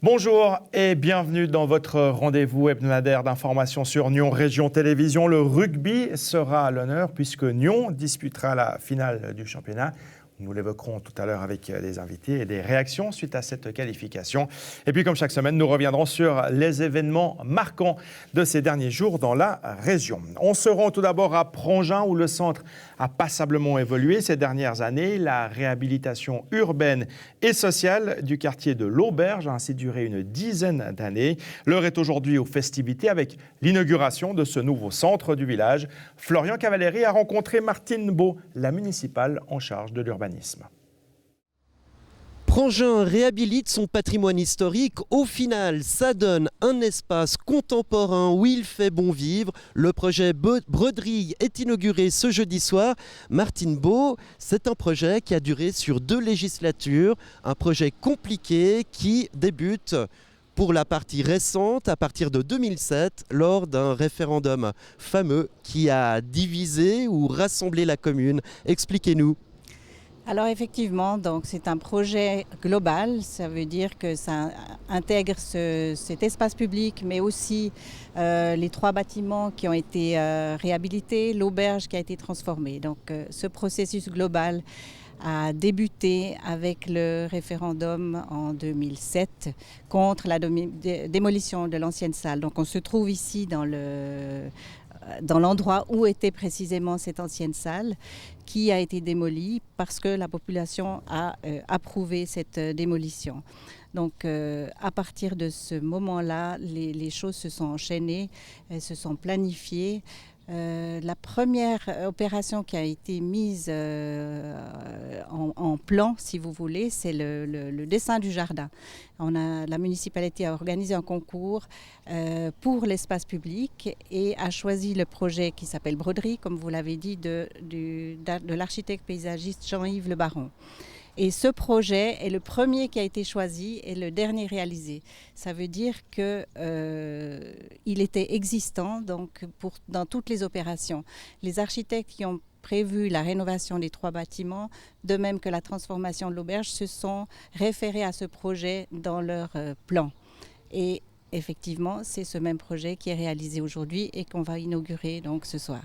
Bonjour et bienvenue dans votre rendez-vous hebdomadaire d'information sur Nyon Région Télévision. Le rugby sera à l'honneur puisque Nyon disputera la finale du championnat. Nous l'évoquerons tout à l'heure avec des invités et des réactions suite à cette qualification. Et puis comme chaque semaine, nous reviendrons sur les événements marquants de ces derniers jours dans la région. On se rend tout d'abord à Prangin où le centre a passablement évolué ces dernières années. La réhabilitation urbaine et sociale du quartier de l'Auberge a ainsi duré une dizaine d'années. L'heure est aujourd'hui aux festivités avec l'inauguration de ce nouveau centre du village. Florian Cavalieri a rencontré Martine Beau, la municipale en charge de l'urbanisme. Prangin réhabilite son patrimoine historique. Au final, ça donne un espace contemporain où il fait bon vivre. Le projet Broderie est inauguré ce jeudi soir. Martine Beau, c'est un projet qui a duré sur 2 législatures. Un projet compliqué qui débute pour la partie récente à partir de 2007 lors d'un référendum fameux qui a divisé ou rassemblé la commune. Expliquez-nous. Alors effectivement, donc c'est un projet global, ça veut dire que ça intègre cet espace public, mais aussi les 3 bâtiments qui ont été réhabilités, l'auberge qui a été transformée. Donc ce processus global a débuté avec le référendum en 2007 contre la démolition de l'ancienne salle. Donc on se trouve ici dans l'endroit où était précisément cette ancienne salle qui a été démolie parce que la population a approuvé cette démolition. Donc à partir de ce moment-là, les choses se sont enchaînées, elles se sont planifiées. La première opération qui a été mise en plan, si vous voulez, c'est le dessin du jardin. La municipalité a organisé un concours pour l'espace public et a choisi le projet qui s'appelle Broderie, comme vous l'avez dit, de l'architecte paysagiste Jean-Yves Le Baron. Et ce projet est le premier qui a été choisi et le dernier réalisé. Ça veut dire qu'il était existant donc dans toutes les opérations. Les architectes qui ont prévu la rénovation des 3 bâtiments, de même que la transformation de l'auberge, se sont référés à ce projet dans leur plan. Et effectivement, c'est ce même projet qui est réalisé aujourd'hui et qu'on va inaugurer donc ce soir.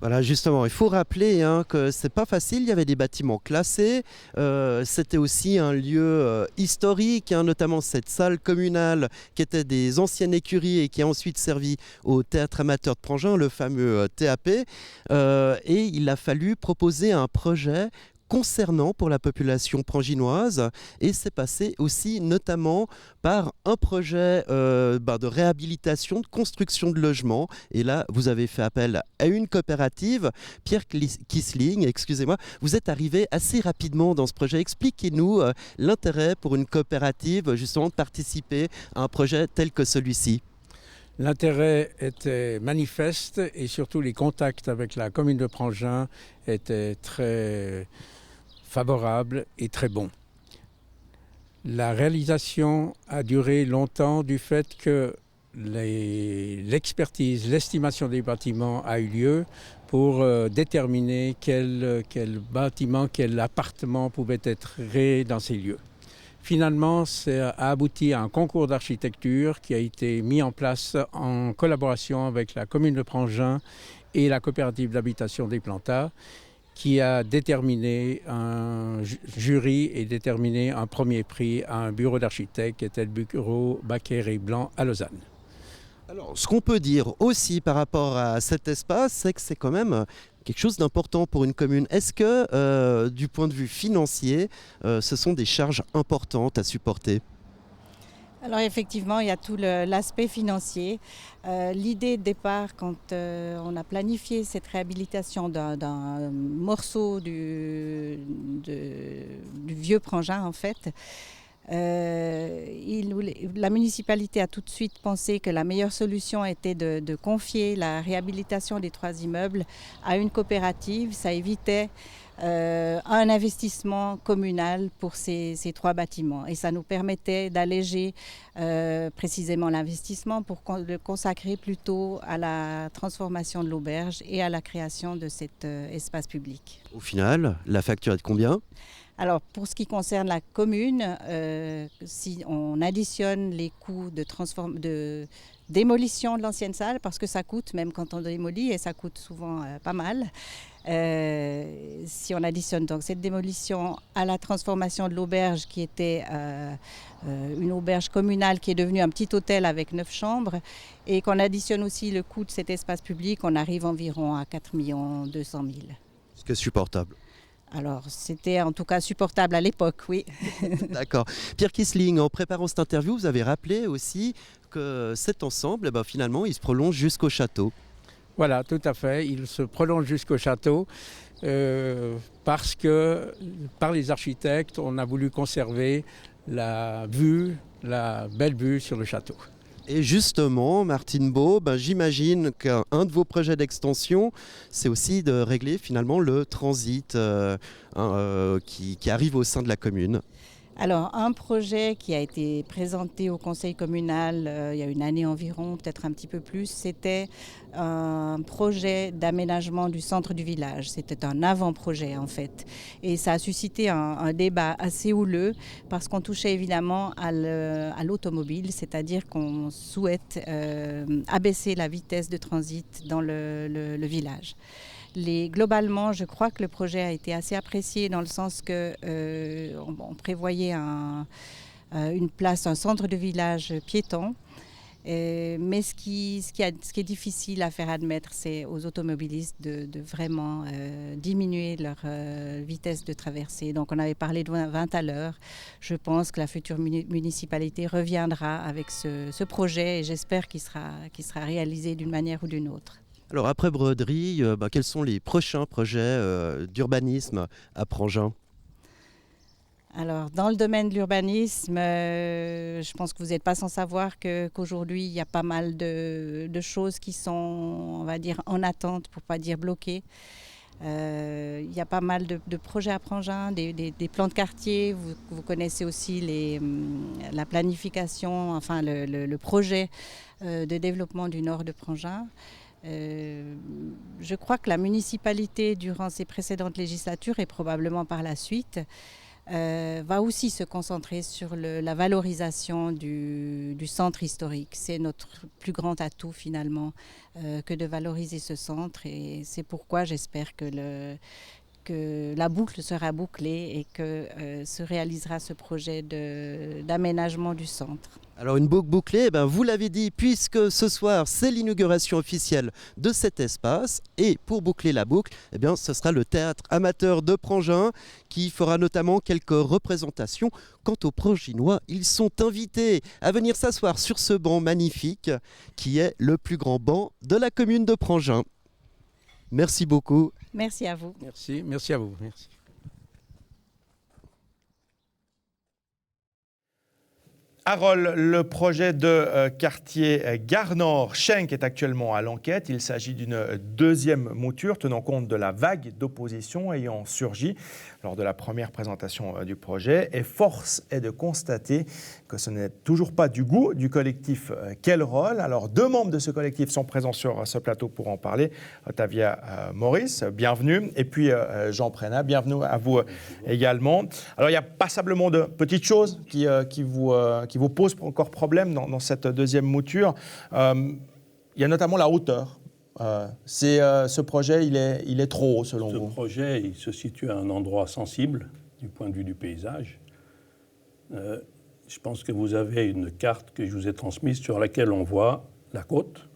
Voilà, justement, il faut rappeler que c'est pas facile, il y avait des bâtiments classés, c'était aussi un lieu historique, notamment cette salle communale qui était des anciennes écuries et qui a ensuite servi au théâtre amateur de Prangin, le fameux TAP, et il a fallu proposer un projet concernant pour la population pranginoise et c'est passé aussi notamment par un projet de réhabilitation, de construction de logements et là vous avez fait appel à une coopérative. Pierre Kissling, excusez-moi, vous êtes arrivé assez rapidement dans ce projet. Expliquez-nous l'intérêt pour une coopérative justement de participer à un projet tel que celui-ci. L'intérêt était manifeste et surtout les contacts avec la commune de Prangin étaient très favorables et très bons. La réalisation a duré longtemps du fait que l'expertise, l'estimation des bâtiments a eu lieu pour déterminer quel bâtiment, quel appartement pouvait être créé dans ces lieux. Finalement, ça a abouti à un concours d'architecture qui a été mis en place en collaboration avec la commune de Prangin et la coopérative d'habitation des Plantats, qui a déterminé un jury et déterminé un premier prix à un bureau d'architectes qui était le bureau Bacquer et Blanc à Lausanne. Alors, ce qu'on peut dire aussi par rapport à cet espace, c'est que c'est quand même quelque chose d'important pour une commune. Est-ce que, du point de vue financier, ce sont des charges importantes à supporter ? Alors effectivement, il y a tout l'aspect financier. L'idée de départ, quand on a planifié cette réhabilitation d'un morceau du vieux Prangin en fait, la municipalité a tout de suite pensé que la meilleure solution était de confier la réhabilitation des 3 immeubles à une coopérative. Ça évitait un un investissement communal pour ces 3 bâtiments. Et ça nous permettait d'alléger précisément l'investissement pour le consacrer plutôt à la transformation de l'auberge et à la création de cet espace public. Au final, la facture est de combien ? Alors, pour ce qui concerne la commune, si on additionne les coûts de démolition de l'ancienne salle, parce que ça coûte, même quand on démolit, et ça coûte souvent pas mal. Si on additionne donc cette démolition à la transformation de l'auberge, qui était une auberge communale qui est devenue un petit hôtel avec 9 chambres, et qu'on additionne aussi le coût de cet espace public, on arrive environ à 4 200 000. Ce qui est supportable. Alors, c'était en tout cas supportable à l'époque, oui. D'accord. Pierre Kissling, en préparant cette interview, vous avez rappelé aussi que cet ensemble, finalement, il se prolonge jusqu'au château. Voilà, tout à fait. Il se prolonge jusqu'au château parce que, par les architectes, on a voulu conserver la belle vue sur le château. Et justement, Martine Beau, j'imagine qu'un de vos projets d'extension, c'est aussi de régler finalement le transit qui arrive au sein de la commune. Alors, un projet qui a été présenté au conseil communal il y a une année environ, peut-être un petit peu plus, c'était un projet d'aménagement du centre du village. C'était un avant-projet en fait. Et ça a suscité un débat assez houleux parce qu'on touchait évidemment à l'automobile, c'est-à-dire qu'on souhaite abaisser la vitesse de transit dans le village. Globalement, je crois que le projet a été assez apprécié dans le sens qu'on prévoyait une place, un centre de village piéton. Mais ce qui est difficile à faire admettre, c'est aux automobilistes de vraiment diminuer leur vitesse de traversée. Donc on avait parlé de 20 à l'heure. Je pense que la future municipalité reviendra avec ce projet et j'espère qu'il sera réalisé d'une manière ou d'une autre. Alors après Broderie, quels sont les prochains projets d'urbanisme à Prangin ? Alors, dans le domaine de l'urbanisme, je pense que vous n'êtes pas sans savoir qu'aujourd'hui, il y a pas mal de choses qui sont, on va dire, en attente, pour ne pas dire bloquées. Il y a pas mal de projets à Prangin, des plans de quartier. Vous connaissez aussi la planification, enfin le projet de développement du nord de Prangin. Je crois que la municipalité, durant ses précédentes législatures et probablement par la suite, va aussi se concentrer sur la valorisation du centre historique. C'est notre plus grand atout finalement que de valoriser ce centre et c'est pourquoi j'espère que la boucle sera bouclée et que se réalisera ce projet d'aménagement du centre. Alors une boucle bouclée, vous l'avez dit, puisque ce soir c'est l'inauguration officielle de cet espace et pour boucler la boucle, ce sera le théâtre amateur de Prangin qui fera notamment quelques représentations. Quant aux Pranginois, ils sont invités à venir s'asseoir sur ce banc magnifique qui est le plus grand banc de la commune de Prangin. Merci beaucoup. Merci à vous. Merci à vous. Merci. Harold, le projet de quartier Gare Nord Schenk est actuellement à l'enquête. Il s'agit d'une deuxième mouture tenant compte de la vague d'opposition ayant surgi lors de la première présentation du projet. Et force est de constater que ce n'est toujours pas du goût du collectif Kelroll. Alors, 2 membres de ce collectif sont présents sur ce plateau pour en parler. Ottavia Maurice, bienvenue. Et puis Jean Prénat, bienvenue à vous également. Alors, il y a passablement de petites choses qui vous posent encore problème dans cette deuxième mouture. Il y a notamment la hauteur. Ce projet, il est trop haut selon vous? Ce projet, il se situe à un endroit sensible du point de vue du paysage. Je pense que vous avez une carte que je vous ai transmise sur laquelle on voit la côte,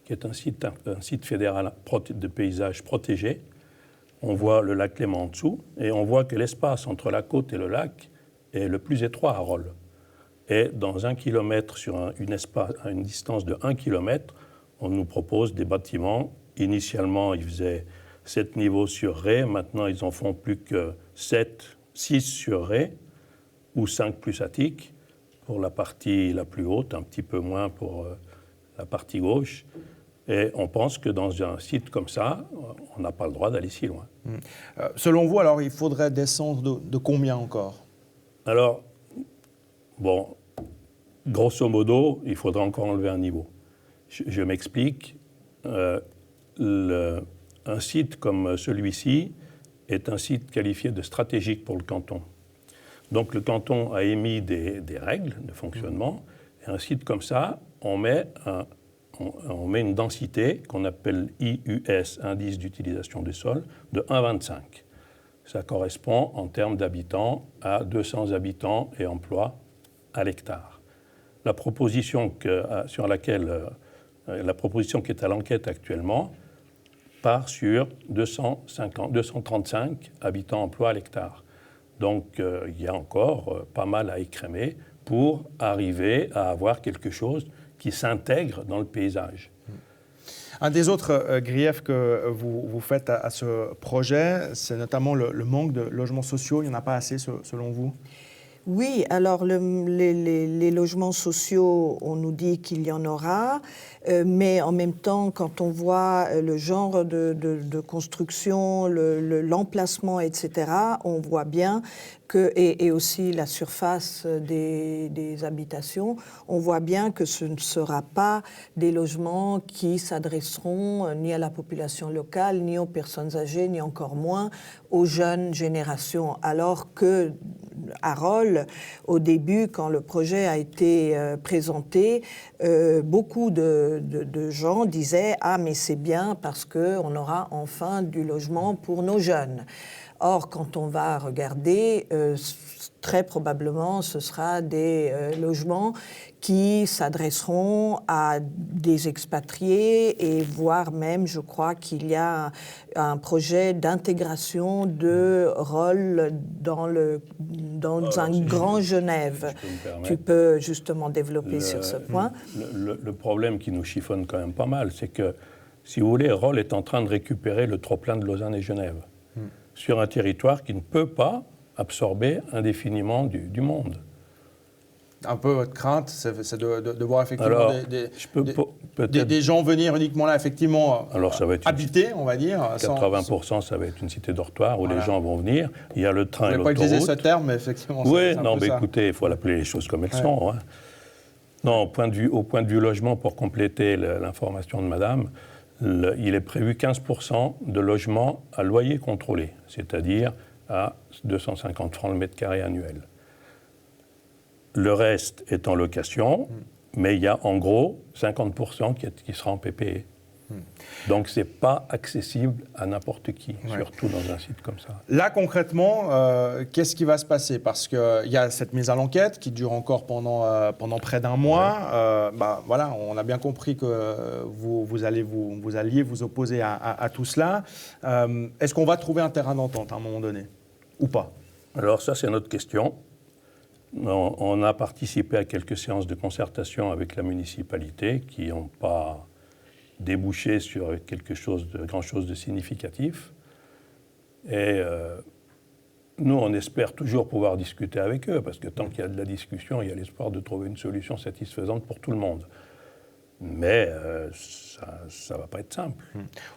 qui est un site fédéral de paysage protégé. On voit le lac Léman en dessous et on voit que l'espace entre la côte et le lac est le plus étroit à Rolle. Et dans 1 kilomètre, sur une distance de 1 kilomètre, on nous propose des bâtiments. Initialement, ils faisaient 7 niveaux sur rez. Maintenant, ils en font plus que 6 sur rez ou 5 plus attiques pour la partie la plus haute, un petit peu moins pour la partie gauche. Et on pense que dans un site comme ça, on n'a pas le droit d'aller si loin. Selon vous, alors, il faudrait descendre de combien encore? Alors, bon, grosso modo, il faudra encore enlever un niveau. Je m'explique. Un site comme celui-ci est un site qualifié de stratégique pour le canton. Donc le canton a émis des règles de fonctionnement. Et un site comme ça, on met une densité qu'on appelle IUS, indice d'utilisation des sols, de 1,25. Ça correspond en termes d'habitants à 200 habitants et emplois à l'hectare. La proposition qui est à l'enquête actuellement part sur 235 habitants-emplois à l'hectare. Donc il y a encore pas mal à écrémer pour arriver à avoir quelque chose qui s'intègre dans le paysage. Un des autres griefs que vous faites à ce projet, c'est notamment le manque de logements sociaux. Il n'y en a pas assez selon vous? Oui, alors les logements sociaux, on nous dit qu'il y en aura, mais en même temps, quand on voit le genre de construction, l'emplacement, etc., on voit bien que, et aussi la surface des habitations, on voit bien que ce ne sera pas des logements qui s'adresseront ni à la population locale, ni aux personnes âgées, ni encore moins aux jeunes générations, alors que à Rolle, au début, quand le projet a été présenté, beaucoup de gens disaient « Ah, mais c'est bien parce qu'on aura enfin du logement pour nos jeunes ». Or, quand on va regarder, très probablement, ce sera des logements qui s'adresseront à des expatriés et voire même, je crois qu'il y a un projet d'intégration de Rolle dans un grand Genève. Tu peux justement développer sur ce point. Le problème qui nous chiffonne quand même pas mal, c'est que, si vous voulez, Rolle est en train de récupérer le trop-plein de Lausanne et Genève sur un territoire qui ne peut pas absorber indéfiniment du monde. Un peu votre crainte, c'est de voir effectivement Alors, des gens venir uniquement là, effectivement, alors, ça va être habiter, on va dire. 80%, ça va être une cité dortoir où les gens vont venir. Il y a le train et l'autoroute. Je ne vais pas utiliser ce terme, mais effectivement, oui, c'est un non, peu mais ça. écoutez, il faut l'appeler les choses comme elles sont. Hein. Non, au point de vue logement, pour compléter l'information de madame, il est prévu 15% de logements à loyer contrôlé, c'est-à-dire à 250 francs le mètre carré annuel. Le reste est en location, mais il y a en gros 50% qui sera en PPE. Donc ce n'est pas accessible à n'importe qui, surtout dans un site comme ça. Là, concrètement, qu'est-ce qui va se passer? Parce qu'il y a cette mise à l'enquête qui dure encore pendant près d'un mois. Voilà, on a bien compris que vous alliez vous opposer à tout cela. Est-ce qu'on va trouver un terrain d'entente à un moment donné ou pas? Alors ça, c'est notre question. On a participé à quelques séances de concertation avec la municipalité qui n'ont pas débouché sur grand chose de significatif. Et nous, on espère toujours pouvoir discuter avec eux, parce que tant qu'il y a de la discussion, il y a l'espoir de trouver une solution satisfaisante pour tout le monde. Mais ça ne va pas être simple.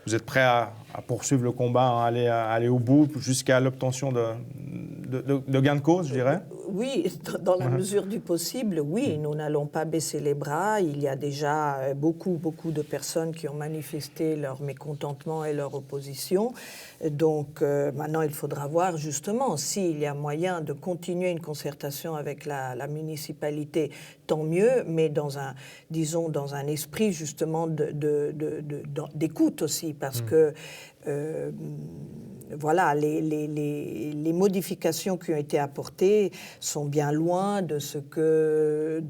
Vous êtes prêt à poursuivre le combat, à aller au bout, jusqu'à l'obtention de gain de cause, je dirais? Oui, dans la mesure du possible, oui. Nous n'allons pas baisser les bras. Il y a déjà beaucoup de personnes qui ont manifesté leur mécontentement et leur opposition. Donc maintenant, il faudra voir justement s'il y a moyen de continuer une concertation avec la municipalité, tant mieux, mais dans un esprit justement d'écoute aussi, parce que voilà, les modifications qui ont été apportées sont bien loin de ce que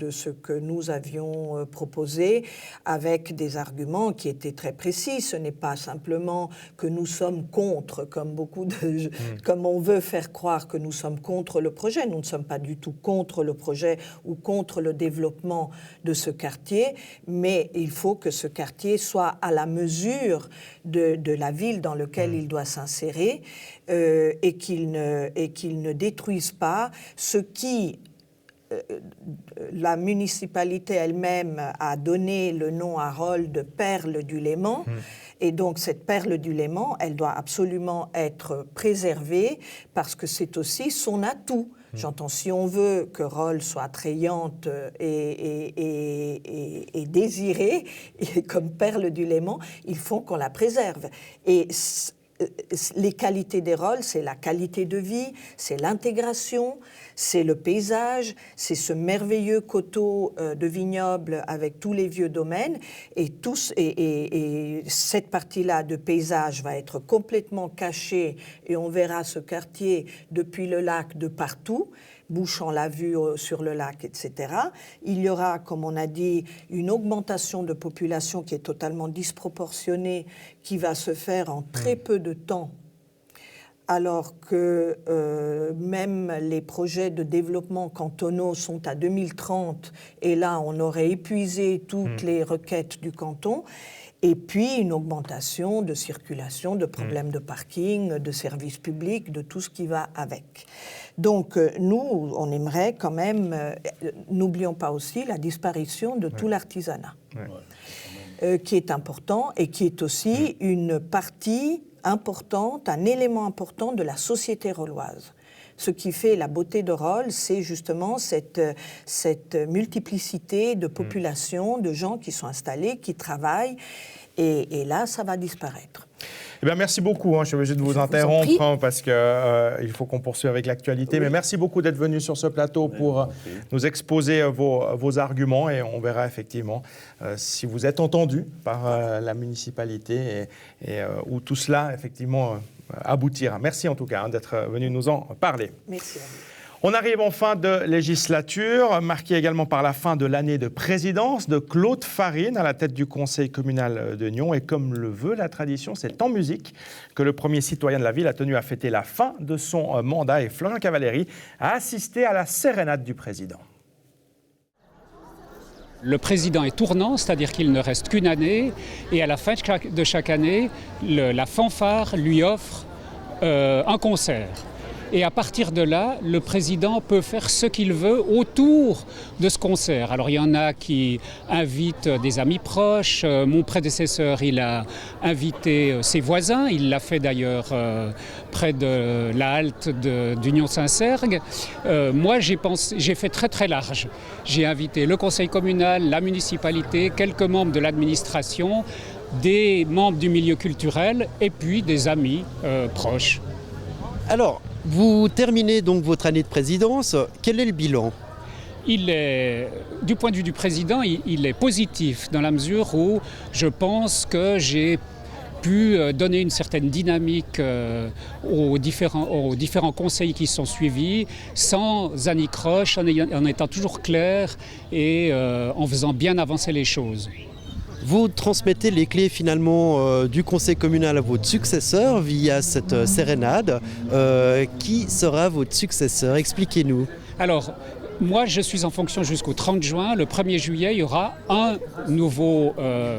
nous avions proposé, avec des arguments qui étaient très précis. Ce n'est pas simplement que nous sommes contre, comme on veut faire croire que nous sommes contre le projet. Nous ne sommes pas du tout contre le projet ou contre le développement de ce quartier, mais il faut que ce quartier soit à la mesure de la ville dans laquelle il doit s'insérer et qu'il ne détruise pas ce qui, la municipalité elle-même a donné le nom à Rolle de Perle du Léman. Et donc, cette perle du Léman, elle doit absolument être préservée parce que c'est aussi son atout. J'entends, si on veut que Rolle soit attrayante et désirée, et comme perle du Léman, il faut qu'on la préserve. Et les qualités des Rolles, c'est la qualité de vie, c'est l'intégration, c'est le paysage, c'est ce merveilleux coteau de vignobles avec tous les vieux domaines. Et cette partie-là de paysage va être complètement cachée et on verra ce quartier depuis le lac de partout, bouchant la vue sur le lac, etc. Il y aura, comme on a dit, une augmentation de population qui est totalement disproportionnée, qui va se faire en très peu de temps, alors que même les projets de développement cantonaux sont à 2030, et là, on aurait épuisé toutes les requêtes du canton. Et puis une augmentation de circulation, de problèmes de parking, de services publics, de tout ce qui va avec. Donc nous, on aimerait quand même, n'oublions pas aussi la disparition de tout l'artisanat, qui est important et qui est aussi une partie importante, un élément important de la société rolloise. Ce qui fait la beauté de Rolle, c'est justement cette multiplicité de populations, de gens qui sont installés, qui travaillent, et là, ça va disparaître. Eh bien, merci beaucoup. Je suis obligé de vous interrompre parce qu'il faut qu'on poursuive avec l'actualité. Oui. Mais merci beaucoup d'être venu sur ce plateau pour nous exposer vos arguments et on verra effectivement si vous êtes entendu par la municipalité et où tout cela effectivement aboutira. Merci en tout cas d'être venu nous en parler. Merci à vous. On arrive en fin de législature, marquée également par la fin de l'année de présidence de Claude Farine à la tête du conseil communal de Nyons. Et comme le veut la tradition, c'est en musique que le premier citoyen de la ville a tenu à fêter la fin de son mandat. Et Florian Cavalieri a assisté à la sérénade du président. Le président est tournant, c'est-à-dire qu'il ne reste qu'une année. Et à la fin de chaque année, la fanfare lui offre un concert. Et à partir de là, le président peut faire ce qu'il veut autour de ce concert. Alors il y en a qui invitent des amis proches. Mon prédécesseur, il a invité ses voisins. Il l'a fait d'ailleurs près de la halte d'Union Saint-Sergue. Moi, j'ai fait très très large. J'ai invité le conseil communal, la municipalité, quelques membres de l'administration, des membres du milieu culturel et puis des amis proches. Alors, vous terminez donc votre année de présidence. Quel est le bilan ? Du point de vue du président, il est positif dans la mesure où je pense que j'ai pu donner une certaine dynamique aux différents conseils qui sont suivis, sans anicroche, en étant toujours clair et en faisant bien avancer les choses. Vous transmettez les clés finalement du conseil communal à votre successeur via cette sérénade. Qui sera votre successeur ? Expliquez-nous. Alors, moi je suis en fonction jusqu'au 30 juin. Le 1er juillet, il y aura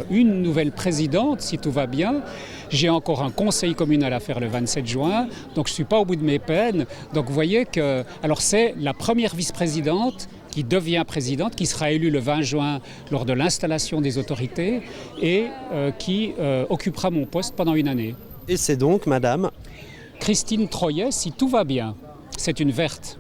une nouvelle présidente, si tout va bien. J'ai encore un conseil communal à faire le 27 juin, donc je ne suis pas au bout de mes peines. Donc vous voyez que c'est la première vice-présidente qui devient présidente, qui sera élue le 20 juin lors de l'installation des autorités et qui occupera mon poste pendant une année. Et c'est donc Madame Christine Troyet, si tout va bien. C'est une verte.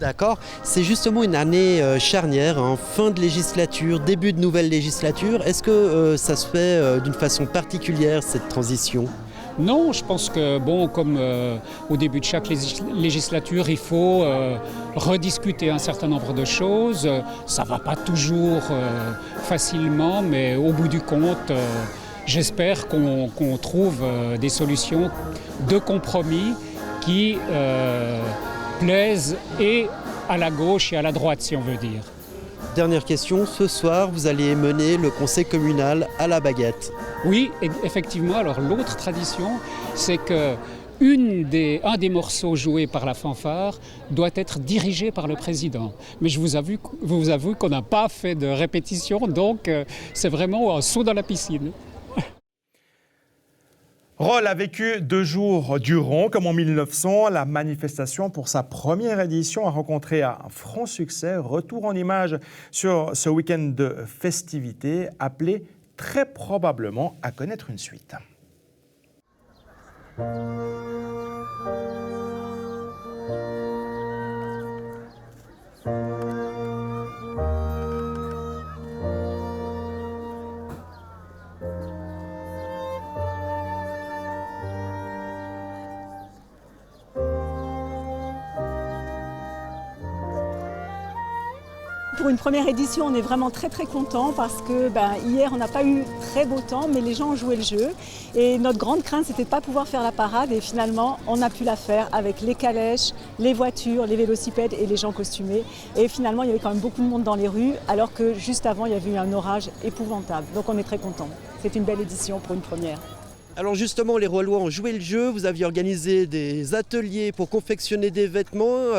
D'accord. C'est justement une année charnière, fin de législature, début de nouvelle législature. Est-ce que ça se fait d'une façon particulière, cette transition ? Non, je pense que, comme au début de chaque législature, il faut rediscuter un certain nombre de choses. Ça ne va pas toujours facilement, mais au bout du compte, j'espère qu'on trouve des solutions de compromis qui plaisent et à la gauche et à la droite, si on veut dire. Dernière question, ce soir, vous allez mener le conseil communal à la baguette. Oui, effectivement. Alors l'autre tradition, c'est que un des morceaux joués par la fanfare doit être dirigé par le président. Mais je vous avoue qu'on n'a pas fait de répétition, donc c'est vraiment un saut dans la piscine. Rolle a vécu 2 jours durant, comme en 1900. La manifestation pour sa première édition a rencontré un franc succès. Retour en images sur ce week-end de festivités appelé très probablement à connaître une suite. Pour une première édition, on est vraiment très content parce que hier on n'a pas eu très beau temps, mais les gens ont joué le jeu. Et notre grande crainte, c'était de ne pas pouvoir faire la parade. Et finalement, on a pu la faire avec les calèches, les voitures, les vélocipèdes et les gens costumés. Et finalement, il y avait quand même beaucoup de monde dans les rues, alors que juste avant, il y avait eu un orage épouvantable. Donc on est très content. C'est une belle édition pour une première. Alors justement, les Rollois ont joué le jeu, vous aviez organisé des ateliers pour confectionner des vêtements.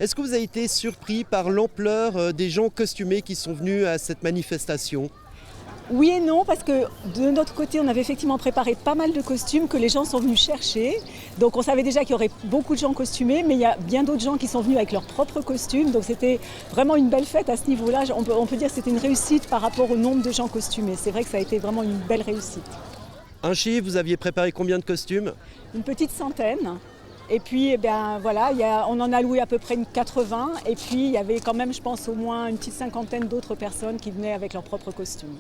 Est-ce que vous avez été surpris par l'ampleur des gens costumés qui sont venus à cette manifestation ? Oui et non, parce que de notre côté, on avait effectivement préparé pas mal de costumes que les gens sont venus chercher. Donc on savait déjà qu'il y aurait beaucoup de gens costumés, mais il y a bien d'autres gens qui sont venus avec leurs propres costumes. Donc c'était vraiment une belle fête à ce niveau-là. On peut dire que c'était une réussite par rapport au nombre de gens costumés. C'est vrai que ça a été vraiment une belle réussite. Un chiffre, vous aviez préparé combien de costumes ? Une petite centaine. Et puis, on en a loué à peu près une 80. Et puis, il y avait quand même, je pense, au moins une petite cinquantaine d'autres personnes qui venaient avec leurs propres costumes.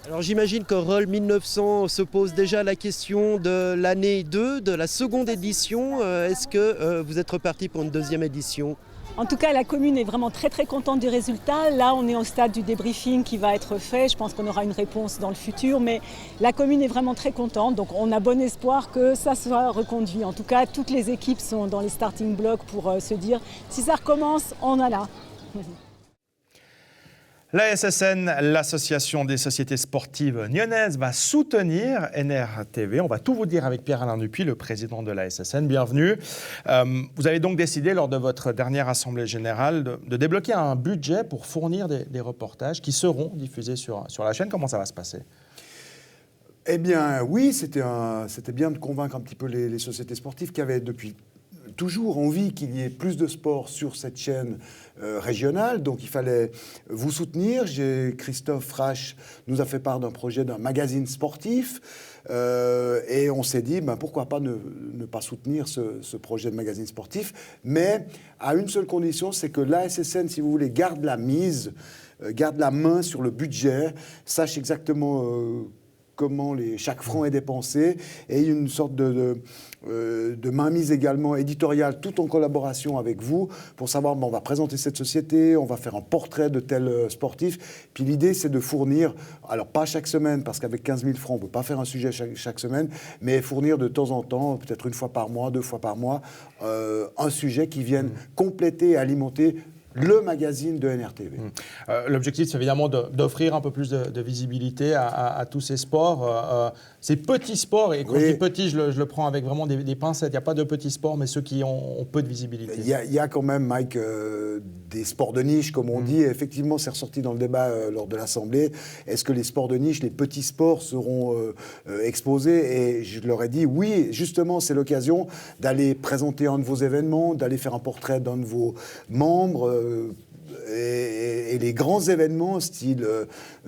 Alors j'imagine qu'en Roll 1900 se pose déjà la question de l'année 2, de la seconde édition. Est-ce que vous êtes reparti pour une deuxième édition ? En tout cas, la commune est vraiment très contente du résultat. Là, on est au stade du débriefing qui va être fait. Je pense qu'on aura une réponse dans le futur. Mais la commune est vraiment très contente. Donc, on a bon espoir que ça soit reconduit. En tout cas, toutes les équipes sont dans les starting blocks pour se dire si ça recommence, on a là. La SSN, l'Association des sociétés sportives nyonnaises, va soutenir NRTV. On va tout vous dire avec Pierre-Alain Dupuis, le président de la SSN. Bienvenue. Vous avez donc décidé, lors de votre dernière Assemblée générale, de débloquer un budget pour fournir des reportages qui seront diffusés sur la chaîne. Comment ça va se passer ? Eh bien, oui, c'était bien de convaincre un petit peu les sociétés sportives qui avaient depuis toujours envie qu'il y ait plus de sport sur cette chaîne régionale. Donc, il fallait vous soutenir. Christophe Rache nous a fait part d'un projet d'un magazine sportif. Et on s'est dit, pourquoi pas ne pas soutenir ce projet de magazine sportif, mais à une seule condition, c'est que la SSN, si vous voulez, garde la main sur le budget, sache exactement comment chaque franc est dépensé, et une sorte de mainmise également éditoriale, tout en collaboration avec vous, pour savoir, on va présenter cette société, on va faire un portrait de tel sportif. Puis l'idée, c'est de fournir, alors pas chaque semaine, parce qu'avec 15 000 francs, on ne peut pas faire un sujet chaque semaine, mais fournir de temps en temps, peut-être 1 fois par mois, 2 fois par mois, un sujet qui vienne compléter et alimenter le magazine de NRTV. L'objectif, c'est évidemment d'offrir un peu plus de visibilité à tous ces sports. Ces petits sports, et quand je dis petits, je le prends avec vraiment des pincettes. Il n'y a pas de petits sports, mais ceux qui ont peu de visibilité. Il y a quand même, Mike, des sports de niche, comme on dit. Et effectivement, c'est ressorti dans le débat lors de l'Assemblée. Est-ce que les sports de niche, les petits sports seront exposés ? Et je leur ai dit, oui, justement, c'est l'occasion d'aller présenter un de vos événements, d'aller faire un portrait d'un de vos membres, et les grands événements, style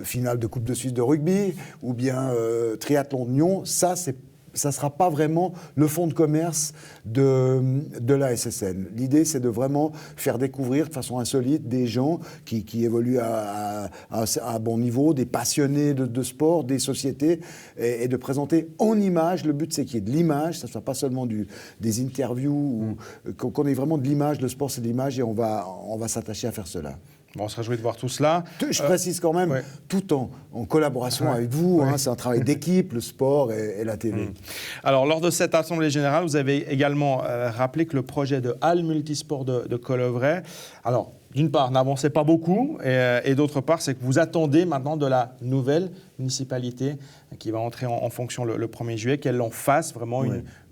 finale de Coupe de Suisse de rugby ou bien triathlon de Nyon, ça ne sera pas vraiment le fonds de commerce de la SSN. L'idée, c'est de vraiment faire découvrir de façon insolite des gens qui évoluent à un bon niveau, des passionnés de sport, des sociétés, et de présenter en images. Le but, c'est qu'il y ait de l'image, ça ne soit pas seulement des interviews, qu'on ait vraiment de l'image. Le sport, c'est de l'image, et on va s'attacher à faire cela. Bon, on se réjouit de voir tout cela. Je précise quand même, tout en collaboration avec vous. C'est un travail d'équipe, le sport et la télé. Alors, lors de cette Assemblée générale, vous avez également rappelé que le projet de halle multisport de Colovray, alors, d'une part, n'avançait pas beaucoup, et d'autre part, c'est que vous attendez maintenant de la nouvelle municipalité qui va entrer en fonction le 1er juillet, qu'elle en fasse vraiment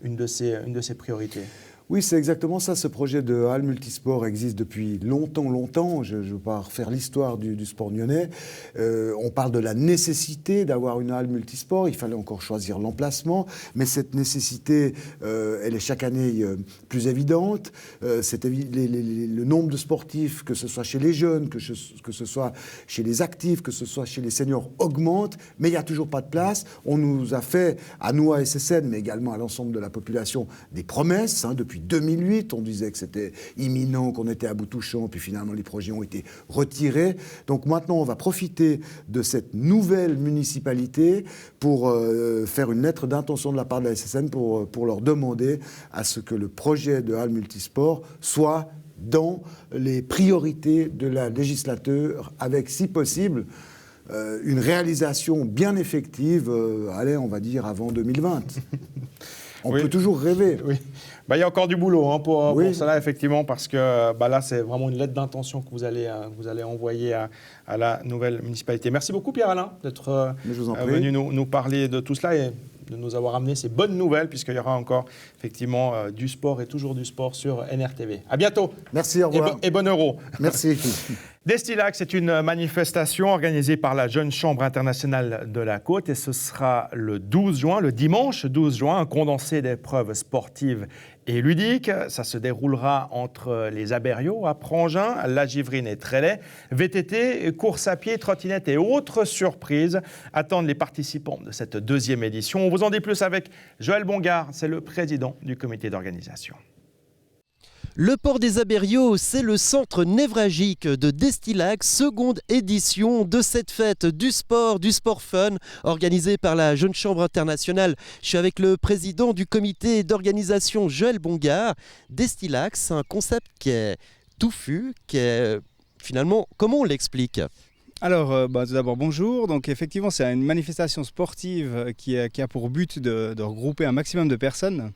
une de ses priorités. Oui, c'est exactement ça. Ce projet de halle multisport existe depuis longtemps. Je ne veux pas refaire l'histoire du sport nyonnais. On parle de la nécessité d'avoir une halle multisport. Il fallait encore choisir l'emplacement. Mais cette nécessité, elle est chaque année plus évidente. Le nombre de sportifs, que ce soit chez les jeunes, que ce soit chez les actifs, que ce soit chez les seniors, augmente. Mais il n'y a toujours pas de place. On nous a fait, à nous à SSN, mais également à l'ensemble de la population, des promesses. Depuis 2008, on disait que c'était imminent, qu'on était à bout touchant, puis finalement les projets ont été retirés. Donc maintenant, on va profiter de cette nouvelle municipalité pour faire une lettre d'intention de la part de la SSN pour leur demander à ce que le projet de halle multisport soit dans les priorités de la législature, avec, si possible, une réalisation bien effective, on va dire avant 2020. On peut toujours rêver. Oui. Il y a encore du boulot pour cela, effectivement, parce que là, c'est vraiment une lettre d'intention que vous allez envoyer à la nouvelle municipalité. Merci beaucoup, Pierre-Alain, d'être venu nous parler de tout cela et de nous avoir amené ces bonnes nouvelles, puisqu'il y aura encore, effectivement, du sport et toujours du sport sur NRTV. À bientôt. Merci, au revoir. Et bon euro. Merci. Destilac, c'est une manifestation organisée par la Jeune Chambre internationale de la Côte et ce sera le 12 juin, le dimanche 12 juin, un condensé d'épreuves sportives et ludiques. Ça se déroulera entre les Abériaux à Prangin, La Givrine et Trélay. VTT, course à pied, trottinette et autres surprises attendent les participants de cette deuxième édition. On vous en dit plus avec Joël Bongard, c'est le président du comité d'organisation. Le port des Abériaux, c'est le centre névralgique de Destilac, seconde édition de cette fête du sport fun, organisée par la Jeune Chambre internationale. Je suis avec le président du comité d'organisation, Joël Bongard. Destilac, c'est un concept qui est touffu, qui est finalement, comment on l'explique ? Alors, tout d'abord, bonjour. Donc, effectivement, c'est une manifestation sportive qui a pour but de regrouper un maximum de personnes.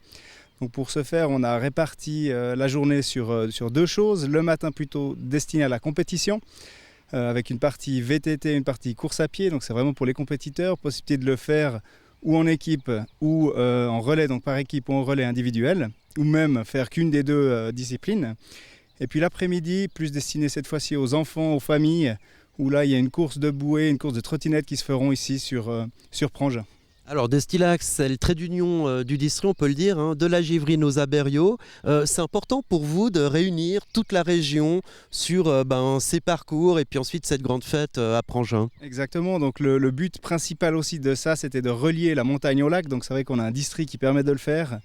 Donc pour ce faire, on a réparti la journée sur deux choses. Le matin plutôt destiné à la compétition, avec une partie VTT, une partie course à pied. Donc c'est vraiment pour les compétiteurs, possibilité de le faire ou en équipe ou en relais, donc par équipe ou en relais individuel, ou même faire qu'une des deux disciplines. Et puis l'après-midi, plus destiné cette fois-ci aux enfants, aux familles, où là il y a une course de bouée, une course de trottinette qui se feront ici sur Prangin. Alors Destilac, c'est le trait d'union du district, on peut le dire, de la Givrine aux Abériaux. C'est important pour vous de réunir toute la région sur ces parcours et puis ensuite cette grande fête à Prangin. Exactement, donc le but principal aussi de ça, c'était de relier la montagne au lac. Donc c'est vrai qu'on a un district qui permet de le faire.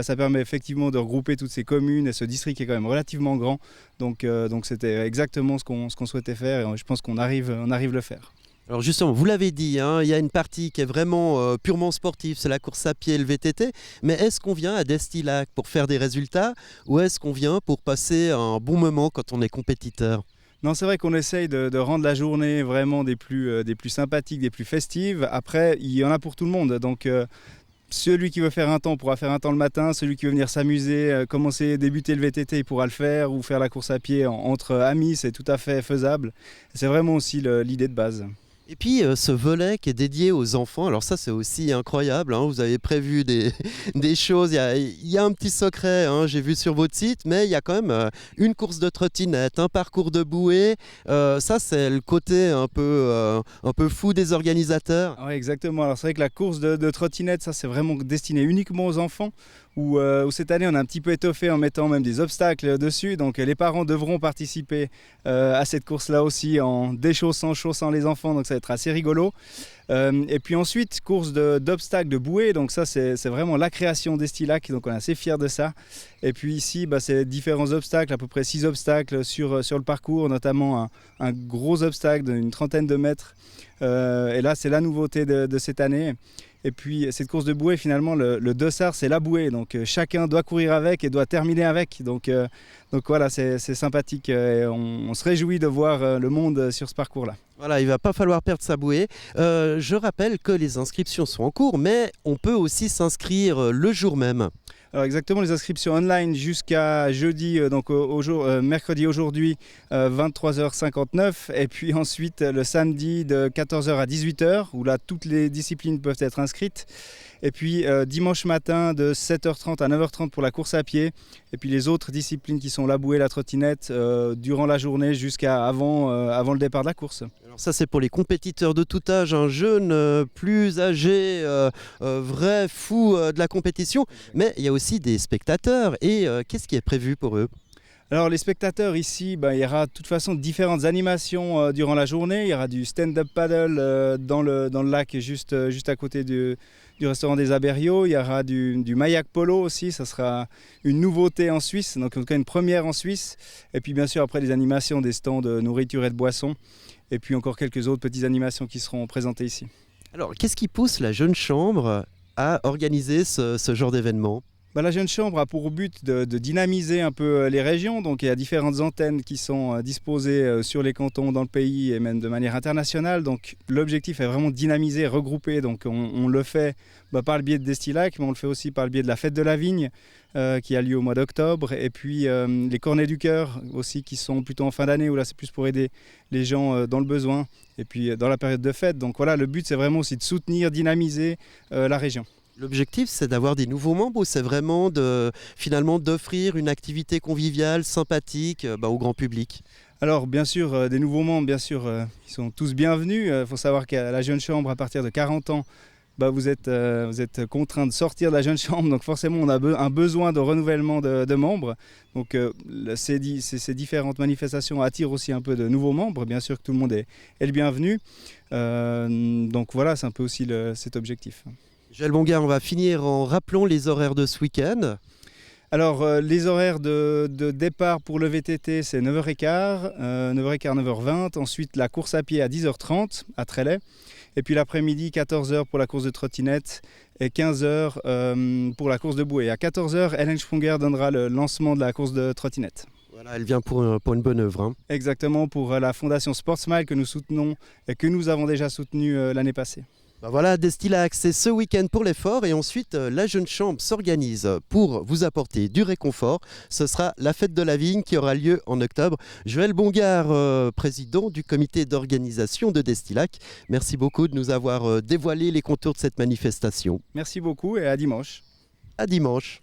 Ça permet effectivement de regrouper toutes ces communes et ce district qui est quand même relativement grand. Donc c'était exactement ce qu'on souhaitait faire et je pense qu'on arrive à le faire. Alors justement, vous l'avez dit, il y a une partie qui est vraiment purement sportive, c'est la course à pied et le VTT. Mais est-ce qu'on vient à Destilac pour faire des résultats ou est-ce qu'on vient pour passer un bon moment quand on est compétiteur ? Non, c'est vrai qu'on essaye de rendre la journée vraiment des plus sympathiques, des plus festives. Après, il y en a pour tout le monde. Donc celui qui veut faire un temps pourra faire un temps le matin. Celui qui veut venir s'amuser, débuter le VTT, il pourra le faire. Ou faire la course à pied entre amis, c'est tout à fait faisable. C'est vraiment aussi l'idée de base. Et puis ce volet qui est dédié aux enfants, alors ça c'est aussi incroyable, vous avez prévu des choses, il y a un petit secret, j'ai vu sur votre site, mais il y a quand même une course de trottinette, un parcours de bouée, ça c'est le côté un peu fou des organisateurs. Oui, exactement, alors c'est vrai que la course de trottinette, ça c'est vraiment destiné uniquement aux enfants. Où cette année on a un petit peu étoffé en mettant même des obstacles dessus, donc les parents devront participer à cette course-là aussi en déchaussant, chaussant les enfants, donc ça va être assez rigolo. Et puis ensuite, course d'obstacles de bouée, donc ça c'est vraiment la création d'Estilac, donc on est assez fiers de ça. Et puis ici, c'est différents obstacles, à peu près 6 obstacles sur le parcours, notamment un gros obstacle d'une 30aine de mètres. Et là c'est la nouveauté de cette année. Et puis cette course de bouée, finalement, le dossard, c'est la bouée. Donc chacun doit courir avec et doit terminer avec. Donc voilà, c'est sympathique. Et on se réjouit de voir le monde sur ce parcours-là. Voilà, il ne va pas falloir perdre sa bouée. Je rappelle que les inscriptions sont en cours, mais on peut aussi s'inscrire le jour même. Alors exactement, les inscriptions online jusqu'à jeudi, mercredi aujourd'hui, 23h59. Et puis ensuite, le samedi de 14h à 18h, où là, toutes les disciplines peuvent être inscrites. Et puis dimanche matin de 7h30 à 9h30 pour la course à pied. Et puis les autres disciplines qui sont la bouée, la trottinette, durant la journée jusqu'à avant le départ de la course. Alors ça c'est pour les compétiteurs de tout âge, un jeune, plus âgé, vrai fou de la compétition. Mais il y a aussi des spectateurs. Et qu'est-ce qui est prévu pour eux ? Alors les spectateurs ici, il y aura de toute façon différentes animations durant la journée. Il y aura du stand-up paddle dans le lac juste à côté du restaurant des Abériaux. Il y aura du mayak polo aussi, ça sera une nouveauté en Suisse, donc en tout cas une première en Suisse. Et puis bien sûr après des animations, des stands de nourriture et de boissons. Et puis encore quelques autres petites animations qui seront présentées ici. Alors qu'est-ce qui pousse la Jeune Chambre à organiser ce genre d'événement ? La Jeune Chambre a pour but de dynamiser un peu les régions. Donc il y a différentes antennes qui sont disposées sur les cantons, dans le pays et même de manière internationale. Donc l'objectif est vraiment de dynamiser, regrouper. Donc on le fait par le biais de Destilac, mais on le fait aussi par le biais de la fête de la vigne qui a lieu au mois d'octobre. Et puis les cornets du cœur aussi qui sont plutôt en fin d'année où là c'est plus pour aider les gens dans le besoin. Et puis dans la période de fête. Donc voilà, le but c'est vraiment aussi de soutenir, dynamiser la région. L'objectif, c'est d'avoir des nouveaux membres ou c'est vraiment finalement d'offrir une activité conviviale, sympathique au grand public ? Alors bien sûr, des nouveaux membres, bien sûr, ils sont tous bienvenus. Il faut savoir qu'à la Jeune Chambre, à partir de 40 ans, vous êtes contraint de sortir de la Jeune Chambre. Donc forcément, on a un besoin de renouvellement de membres. Donc ces différentes manifestations attirent aussi un peu de nouveaux membres. Bien sûr que tout le monde est le bienvenu. Donc voilà, c'est un peu aussi cet objectif. Joël Bongard, on va finir en rappelant les horaires de ce week-end. Alors les horaires de départ pour le VTT c'est 9h15, 9h20. Ensuite la course à pied à 10h30 à Trélay. Et puis l'après-midi 14h pour la course de trottinette et 15h pour la course de bouée. À 14h, Hélène Sprunger donnera le lancement de la course de trottinette. Voilà, elle vient pour une bonne œuvre. Hein. Exactement, pour la fondation Sportsmile que nous soutenons et que nous avons déjà soutenu l'année passée. Voilà, Destilac, c'est ce week-end pour l'effort et ensuite la Jeune Chambre s'organise pour vous apporter du réconfort. Ce sera la fête de la vigne qui aura lieu en octobre. Joël Bongard, président du comité d'organisation de Destilac, merci beaucoup de nous avoir dévoilé les contours de cette manifestation. Merci beaucoup et à dimanche. À dimanche.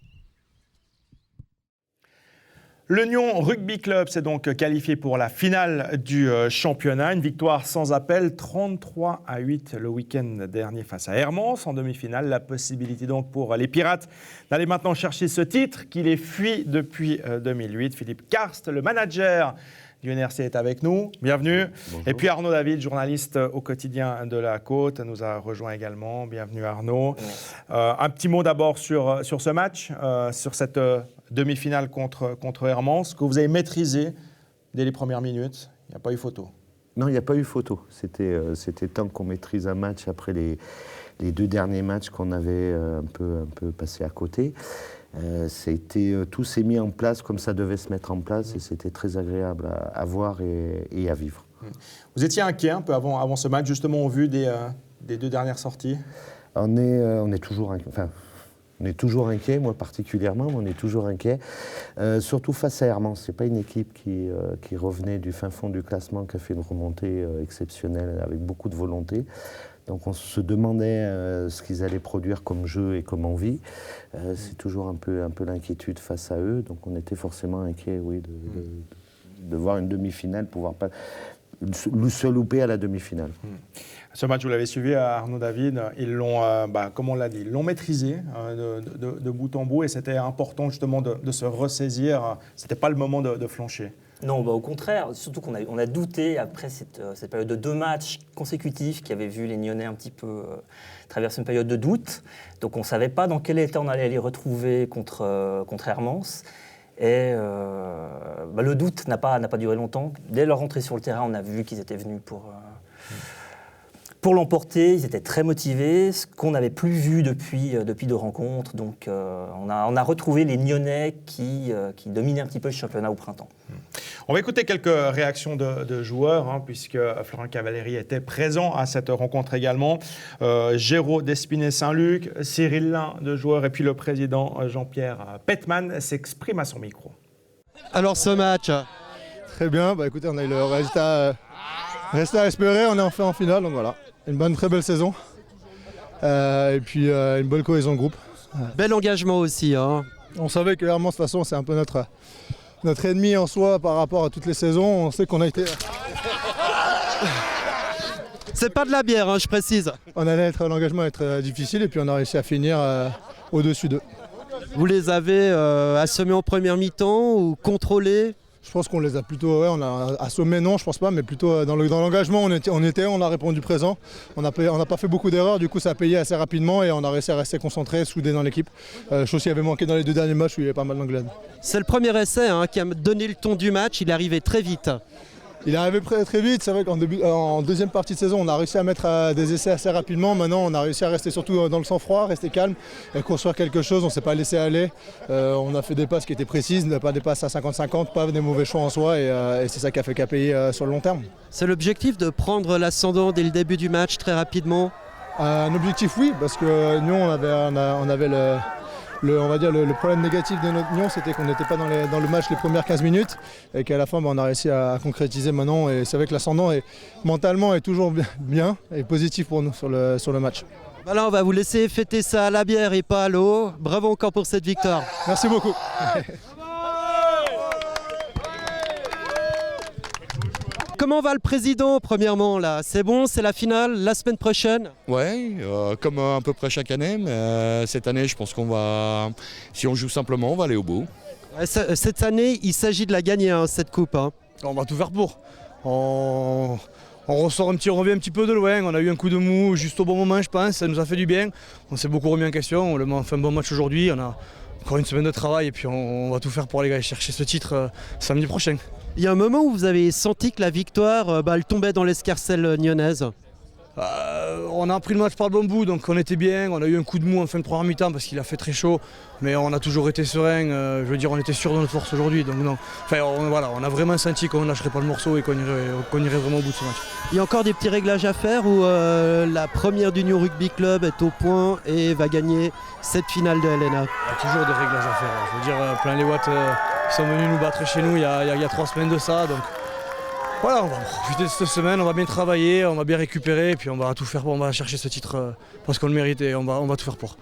Le Nyon Rugby Club s'est donc qualifié pour la finale du championnat. Une victoire sans appel, 33-8 le week-end dernier face à Hermance en demi-finale. La possibilité donc pour les Pirates d'aller maintenant chercher ce titre qui les fuit depuis 2008. Philippe Karst, le manager du NRC, est avec nous. Bienvenue. Bonjour. Et puis Arnaud David, journaliste au quotidien de la Côte, nous a rejoint également. Bienvenue Arnaud. Un petit mot d'abord sur ce match, sur cette demi-finale contre Hermance, que vous avez maîtrisé dès les premières minutes. Il n'y a pas eu photo. Non, il n'y a pas eu photo. C'était temps qu'on maîtrise un match après les deux derniers matchs qu'on avait un peu passé à côté. Tout s'est mis en place comme ça devait se mettre en place et c'était très agréable à voir et à vivre. Vous étiez inquiet un peu avant ce match, justement au vu des deux dernières sorties? On est toujours inquiet. Enfin, on est toujours inquiet, moi particulièrement, mais on est toujours inquiet. Surtout face à Hermance. Ce n'est pas une équipe qui revenait du fin fond du classement, qui a fait une remontée exceptionnelle avec beaucoup de volonté. Donc on se demandait ce qu'ils allaient produire comme jeu et comme envie. C'est toujours un peu l'inquiétude face à eux. Donc on était forcément inquiet, oui, de voir une demi-finale, pouvoir pas se louper à la demi-finale. Ce match, vous l'avez suivi à Arnaud David, ils l'ont, comme on l'a dit, ils l'ont maîtrisé de bout en bout et c'était important justement de se ressaisir. Ce n'était pas le moment de flancher. Non, au contraire, surtout qu'on a douté après cette période de 2 matchs consécutifs qui avaient vu les Nyonnais un petit peu traverser une période de doute. Donc on ne savait pas dans quel état on allait les retrouver contre Hermance. Et le doute n'a pas duré longtemps. Dès leur entrée sur le terrain, on a vu qu'ils étaient venus pour l'emporter. Ils étaient très motivés, ce qu'on n'avait plus vu depuis 2 rencontres. Donc on a retrouvé les Nyonnais qui dominaient un petit peu le championnat au printemps. On va écouter quelques réactions de joueurs, puisque Florent Cavalieri était présent à cette rencontre également. Géraud d'Espinay-Saint-Luc, Cyril Lin de joueurs, et puis le président Jean-Pierre Petman s'exprime à son micro. Alors ce match? Très bien, écoutez, on a eu le résultat. Reste à espérer, on est enfin en finale, donc voilà. Une très belle saison. Et puis une bonne cohésion de groupe. Bel engagement aussi, hein. On savait que Hermance, de toute façon, c'est un peu notre ennemi en soi par rapport à toutes les saisons. On sait qu'on a été... C'est pas de la bière, hein, je précise. L'engagement allait être difficile et puis on a réussi à finir au-dessus d'eux. Vous les avez assommés en première mi-temps ou contrôlés? Je pense qu'on les a plutôt, on a assommés, non, je pense pas, mais plutôt dans l'engagement, on a répondu présent. On n'a pas fait beaucoup d'erreurs, du coup ça a payé assez rapidement et on a réussi à rester concentré, soudé dans l'équipe. Chose qui avait manqué dans les 2 derniers matchs où il y avait pas mal d'engueulades. C'est le premier essai qui a donné le ton du match, il est arrivé très vite. Il est arrivé très vite, c'est vrai qu'en deuxième partie de saison, on a réussi à mettre des essais assez rapidement. Maintenant, on a réussi à rester surtout dans le sang-froid, rester calme et construire quelque chose. On ne s'est pas laissé aller. On a fait des passes qui étaient précises, pas des passes à 50-50, pas des mauvais choix en soi et c'est ça qui a fait qu'à payer sur le long terme. C'est l'objectif de prendre l'ascendant dès le début du match très rapidement? Un objectif, oui, parce que nous, on avait on va dire le problème négatif de notre Nyon, c'était qu'on n'était pas dans le match les premières 15 minutes et qu'à la fin on a réussi à concrétiser maintenant et c'est vrai que l'ascendant mentalement est toujours bien et positif pour nous sur le match. Voilà, on va vous laisser fêter ça à la bière et pas à l'eau. Bravo encore pour cette victoire. Merci beaucoup. Comment va le président, premièrement, là? C'est bon, c'est la finale, la semaine prochaine? Ouais, comme à peu près chaque année, mais cette année, je pense si on joue simplement, on va aller au bout. Ouais, cette année, il s'agit de la gagner, cette coupe. On va tout faire pour. On revient un petit peu de loin, on a eu un coup de mou juste au bon moment, je pense, ça nous a fait du bien. On s'est beaucoup remis en question, on a fait un bon match aujourd'hui, on a encore une semaine de travail et puis on va tout faire pour aller chercher ce titre samedi prochain. Il y a un moment où vous avez senti que la victoire, elle tombait dans l'escarcelle nyonnaise? On a pris le match par le bon bout, donc on était bien. On a eu un coup de mou en fin de première mi-temps parce qu'il a fait très chaud, mais on a toujours été serein. Je veux dire, on était sûr de notre force aujourd'hui, donc non. Enfin, on a vraiment senti qu'on ne lâcherait pas le morceau et qu'on irait vraiment au bout de ce match. Il y a encore des petits réglages à faire ou la première du Nyon Rugby Club est au point et va gagner cette finale de LNA? Il y a toujours des réglages à faire. Je veux dire, plein les watts qui sont venus nous battre chez nous il y a 3 semaines de ça, donc. Voilà, on va profiter de cette semaine, on va bien travailler, on va bien récupérer, et puis on va tout faire pour, on va chercher ce titre parce qu'on le mérite et on va tout faire pour.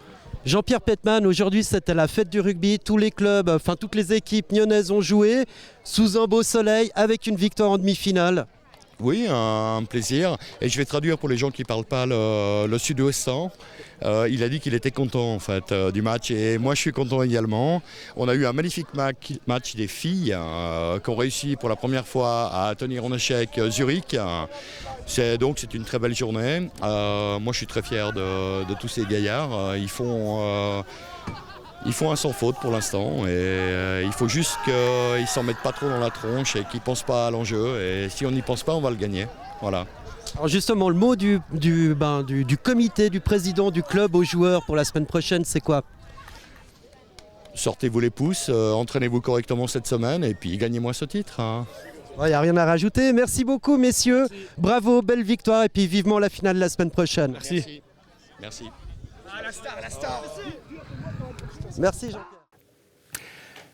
Jean-Pierre Petman, aujourd'hui c'était la fête du rugby, tous les clubs, enfin toutes les équipes nyonnaises ont joué sous un beau soleil avec une victoire en demi-finale. Oui, un plaisir. Et je vais traduire pour les gens qui ne parlent pas le sud-ouestan. Il a dit qu'il était content en fait du match et moi je suis content également. On a eu un magnifique match des filles qui ont réussi pour la première fois à tenir en échec Zurich. C'est une très belle journée. Moi je suis très fier de tous ces gaillards. Ils font un sans faute pour l'instant et il faut juste qu'ils ne s'en mettent pas trop dans la tronche et qu'ils ne pensent pas à l'enjeu. Et si on n'y pense pas, on va le gagner. Voilà. Alors justement, le mot du comité, du président du club aux joueurs pour la semaine prochaine, c'est quoi? Sortez-vous les pouces, entraînez-vous correctement cette semaine et puis gagnez-moi ce titre. Il n'y a rien à rajouter. Merci beaucoup, messieurs. Bravo, belle victoire et puis vivement la finale la semaine prochaine. Merci. Merci. La star. Merci Jean-Pierre.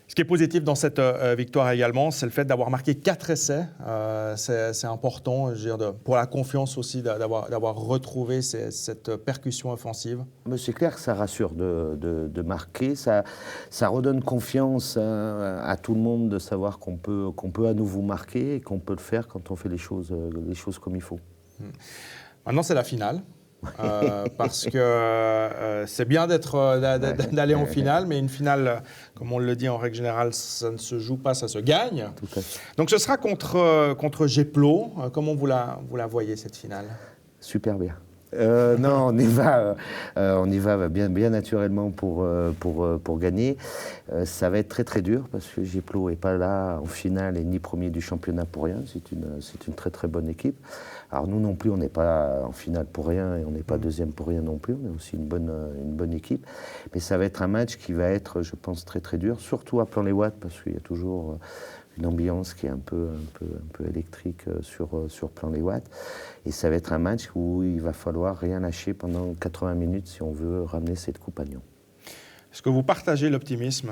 Ce qui est positif dans cette victoire également, c'est le fait d'avoir marqué 4 essais. C'est important, je veux dire, pour la confiance aussi, d'avoir retrouvé cette percussion offensive. Mais c'est clair que ça rassure de marquer, ça redonne confiance à tout le monde de savoir qu'on peut à nouveau marquer et qu'on peut le faire quand on fait les choses comme il faut. Maintenant, c'est la finale. Parce que c'est bien d'aller en finale, mais une finale, comme on le dit en règle générale, ça ne se joue pas, ça se gagne. Tout à fait. Donc ce sera contre Geplo. Comment vous la voyez, cette finale? Super bien. Non, on y va bien naturellement pour gagner. Ça va être très très dur parce que Geplo n'est pas là en finale et ni premier du championnat pour rien. C'est une très très bonne équipe. Alors nous non plus, on n'est pas en finale pour rien et on n'est pas deuxième pour rien non plus. On est aussi une bonne équipe. Mais ça va être un match qui va être, je pense, très très dur, surtout à Plan-les-Ouates parce qu'il y a toujours une ambiance qui est un peu électrique sur Plan-les-Ouates. Et ça va être un match où il va falloir rien lâcher pendant 80 minutes si on veut ramener cette coupe à Nyon. Est-ce que vous partagez l'optimisme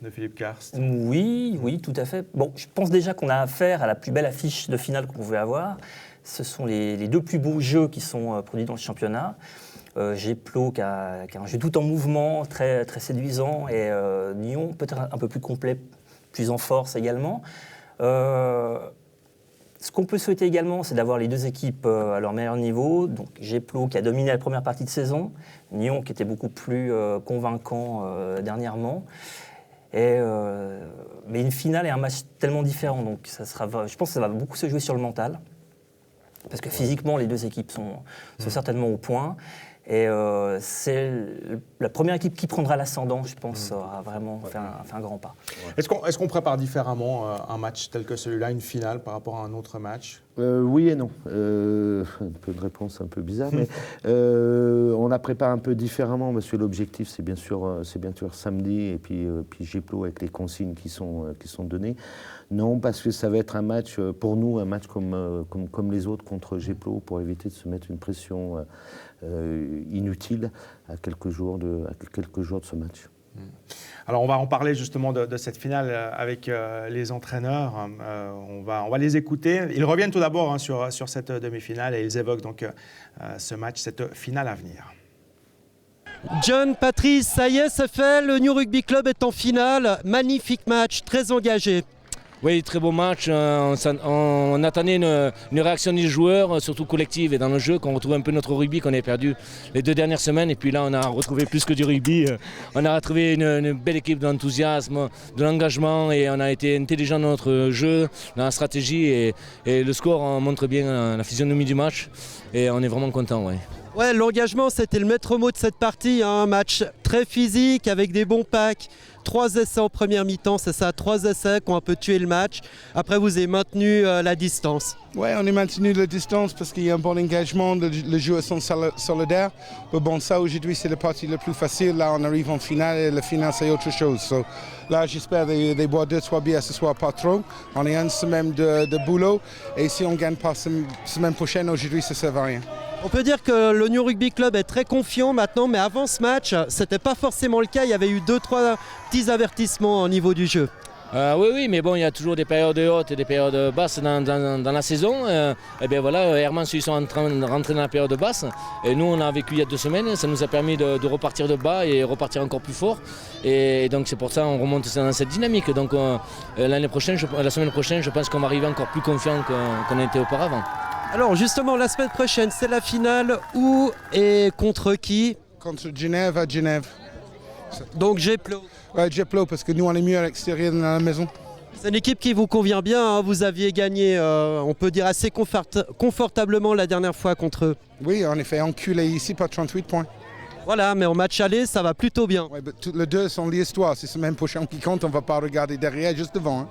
de Philippe Karst? Oui, tout à fait. Bon, je pense déjà qu'on a affaire à la plus belle affiche de finale qu'on pouvait avoir. Ce sont les 2 plus beaux jeux qui sont produits dans le championnat. Geplo qui a un jeu tout en mouvement, très, très séduisant, et Nyon peut-être un peu plus complet, plus en force également. Ce qu'on peut souhaiter également, c'est d'avoir les deux équipes à leur meilleur niveau. Donc Geplo qui a dominé la première partie de saison, Nyon qui était beaucoup plus convaincant dernièrement. Mais une finale est un match tellement différent, donc je pense que ça va beaucoup se jouer sur le mental. Parce que physiquement, les deux équipes sont certainement au point. Et c'est la première équipe qui prendra l'ascendant, je pense, aura vraiment fait un grand pas. Est-ce qu'on prépare différemment un match tel que celui-là, une finale, par rapport à un autre match ? Oui et non. Un peu de réponse un peu bizarre, mais on la prépare un peu différemment parce que l'objectif, c'est bien sûr samedi et puis Geplo avec les consignes qui sont données. Non, parce que ça va être un match, pour nous, un match comme les autres contre Geplo pour éviter de se mettre une pression inutile à quelques jours de ce match. Alors on va en parler justement de cette finale avec les entraîneurs. On va les écouter. Ils reviennent tout d'abord sur cette demi-finale et ils évoquent donc ce match, cette finale à venir. John, Patrice, ça y est, c'est fait. Le Nyon Rugby Club est en finale. Magnifique match, très engagé. Oui, très beau match. On attendait une réaction des joueurs, surtout collective et dans le jeu, qu'on retrouve un peu notre rugby qu'on avait perdu les 2 dernières semaines. Et puis là, on a retrouvé plus que du rugby. On a retrouvé une belle équipe d'enthousiasme, de l'engagement et on a été intelligent dans notre jeu, dans la stratégie. Et le score montre bien la physionomie du match. Et on est vraiment content. Ouais. Ouais, l'engagement, c'était le maître mot de cette partie. Un match très physique avec des bons packs. 3 essais en première mi-temps, c'est ça, 3 essais qui ont un peu tué le match. Après, vous avez maintenu la distance. Oui, on a maintenu la distance parce qu'il y a un bon engagement, les joueurs sont solidaires. Mais bon, ça aujourd'hui, c'est la partie la plus facile. Là, on arrive en finale et la finale, c'est autre chose. So, là, j'espère de boire 2-3 bières ce soir, pas trop. On est une semaine de boulot et si on ne gagne pas semaine prochaine, aujourd'hui, ça ne sert à rien. On peut dire que le Nyon Rugby Club est très confiant maintenant, mais avant ce match, c'était pas forcément le cas. Il y avait eu 2-3 petits avertissements au niveau du jeu. Oui, mais bon, il y a toujours des périodes hautes et des périodes basses dans la saison. Et bien voilà, Hermans, ils sont en train de rentrer dans la période basse. Et nous, on a vécu il y a 2 semaines. Ça nous a permis de repartir de bas et repartir encore plus fort. Et donc c'est pour ça qu'on remonte dans cette dynamique. Donc la semaine prochaine, je pense qu'on va arriver encore plus confiant qu'on a été auparavant. Alors justement, la semaine prochaine, c'est la finale. Où et contre qui ? Contre Genève à Genève. Donc Geplo. Ouais, Geplo, parce que nous, on est mieux à l'extérieur de la maison. C'est une équipe qui vous convient bien. Hein. Vous aviez gagné, on peut dire, assez confortablement la dernière fois contre eux. Oui, en effet, enculé ici par 38 points. Voilà, mais en match aller, ça va plutôt bien. Ouais, les deux sont l'histoire. C'est semaine prochaine qui compte. On ne va pas regarder derrière, juste devant. Hein.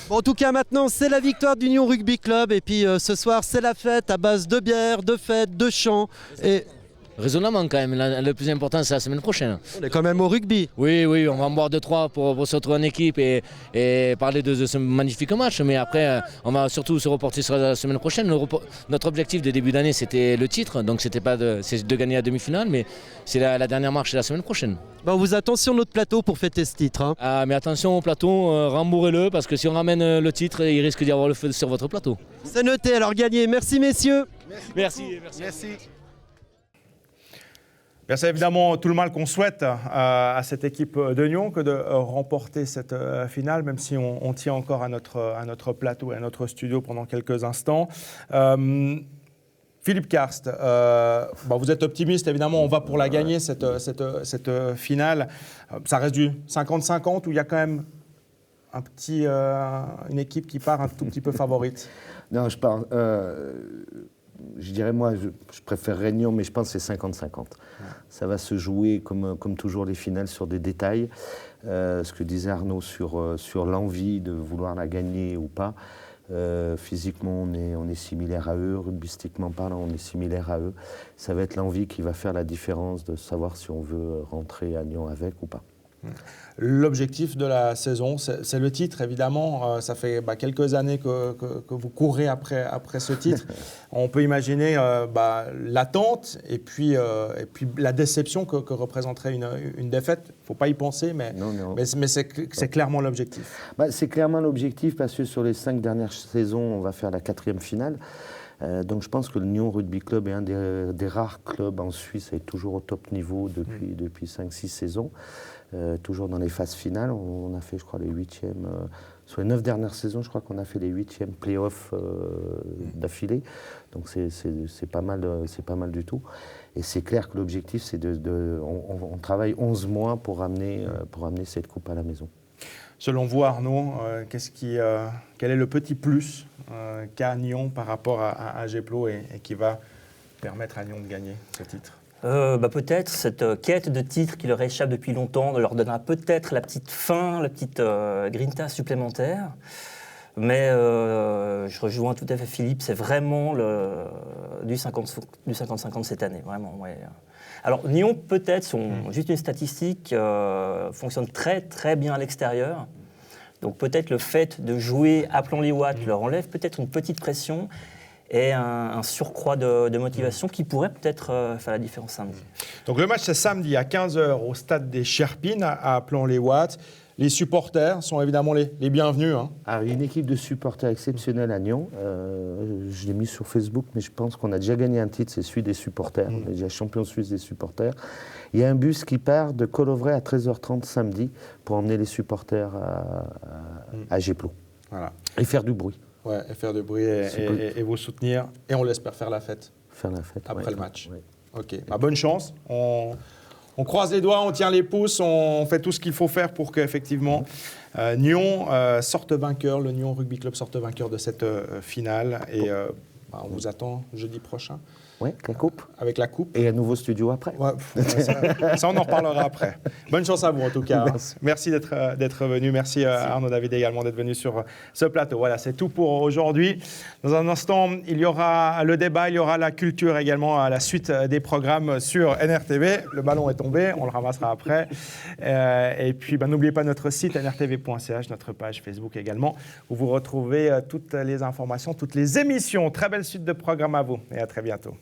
Bon, en tout cas, maintenant, c'est la victoire du Nyon Rugby Club. Et puis ce soir, c'est la fête à base de bière, de fêtes, de chants. Et... Raisonnamment quand même, le plus important c'est la semaine prochaine. On est quand même au rugby. Oui, on va en boire 2-3 pour se retrouver en équipe et parler de ce magnifique match. Mais après, on va surtout se reporter sur la semaine prochaine. Notre objectif de début d'année c'était le titre, donc c'est de gagner la demi-finale, mais c'est la dernière marche la semaine prochaine. Bon, on vous attend sur notre plateau pour fêter ce titre. Hein. Ah, mais attention au plateau, rembourrez-le parce que si on ramène le titre, il risque d'y avoir le feu sur votre plateau. C'est noté, alors gagné. Merci messieurs. Merci. Bien, c'est évidemment tout le mal qu'on souhaite à cette équipe de Nyon que de remporter cette finale, même si on tient encore à notre plateau et à notre studio pendant quelques instants. Philippe Karst, vous êtes optimiste, évidemment, on va pour la gagner, cette finale. Ça reste du 50-50 ou il y a quand même une équipe qui part un tout petit peu favorite? Non, je dirais, moi, je préfère Nyon, mais je pense que c'est 50-50. Ça va se jouer, comme toujours les finales, sur des détails. Ce que disait Arnaud sur l'envie de vouloir la gagner ou pas. Physiquement, on est similaire à eux. Rugbystiquement parlant, on est similaire à eux. Ça va être l'envie qui va faire la différence de savoir si on veut rentrer à Nyon avec ou pas. L'objectif de la saison, c'est le titre, évidemment. Ça fait quelques années que vous courez après ce titre. On peut imaginer l'attente et puis la déception que représenterait une défaite. Il ne faut pas y penser, mais c'est clairement l'objectif. C'est clairement l'objectif parce que sur les 5 dernières saisons, on va faire la 4e finale. Donc je pense que le Nyon Rugby Club est un des rares clubs en Suisse à être toujours au top niveau depuis 5-6 saisons, toujours dans les phases finales. On a fait, je crois, les 8e, sur les 9 dernières saisons, je crois qu'on a fait les 8e playoffs d'affilée. Donc c'est pas mal du tout. Et c'est clair que l'objectif, c'est on travaille 11 mois pour ramener cette coupe à la maison. Selon vous, Arnaud, quel est le petit plus qu'a Nyon par rapport à Geplo et qui va permettre à Nyon de gagner ce titre? Peut-être cette quête de titre qui leur échappe depuis longtemps leur donnera peut-être la petite fin, la petite grinta supplémentaire. Mais je rejoins tout à fait Philippe, c'est vraiment du 50-50 cette année, vraiment. Ouais. Alors Nyon, peut-être, juste une statistique, fonctionne très très bien à l'extérieur. Donc peut-être le fait de jouer à Plan-les-Ouates leur enlève peut-être une petite pression et un surcroît de motivation qui pourrait peut-être faire la différence samedi. Donc le match c'est samedi à 15h au stade des Sherpines à Plan-les-Ouates. Les supporters sont évidemment les bienvenus. Alors, il y a une équipe de supporters exceptionnelle à Nyon. Je l'ai mis sur Facebook, mais je pense qu'on a déjà gagné un titre, c'est celui des supporters. On est déjà champion suisse des supporters. Il y a un bus qui part de Colovray à 13h30 samedi pour emmener les supporters à Geplo. Voilà. Et faire du bruit. Ouais, et faire du bruit et vous soutenir. Et on l'espère faire la fête. Faire la fête. Après le match. Ouais. Ok. Bonne chance. On croise les doigts, on tient les pouces, on fait tout ce qu'il faut faire pour qu'effectivement Nyon sorte vainqueur, le Nyon Rugby Club sorte vainqueur de cette finale. Et on vous attend jeudi prochain. Oui, la coupe. Avec la coupe. Et un nouveau studio après. Ouais, ça, on en reparlera après. Bonne chance à vous en tout cas. Merci d'être venu. Merci Arnaud David également d'être venu sur ce plateau. Voilà, c'est tout pour aujourd'hui. Dans un instant, il y aura le débat, il y aura la culture également à la suite des programmes sur NRTV. Le ballon est tombé, on le ramassera après. Et puis, n'oubliez pas notre site nrtv.ch, notre page Facebook également, où vous retrouvez toutes les informations, toutes les émissions. Très belle suite de programmes à vous et à très bientôt.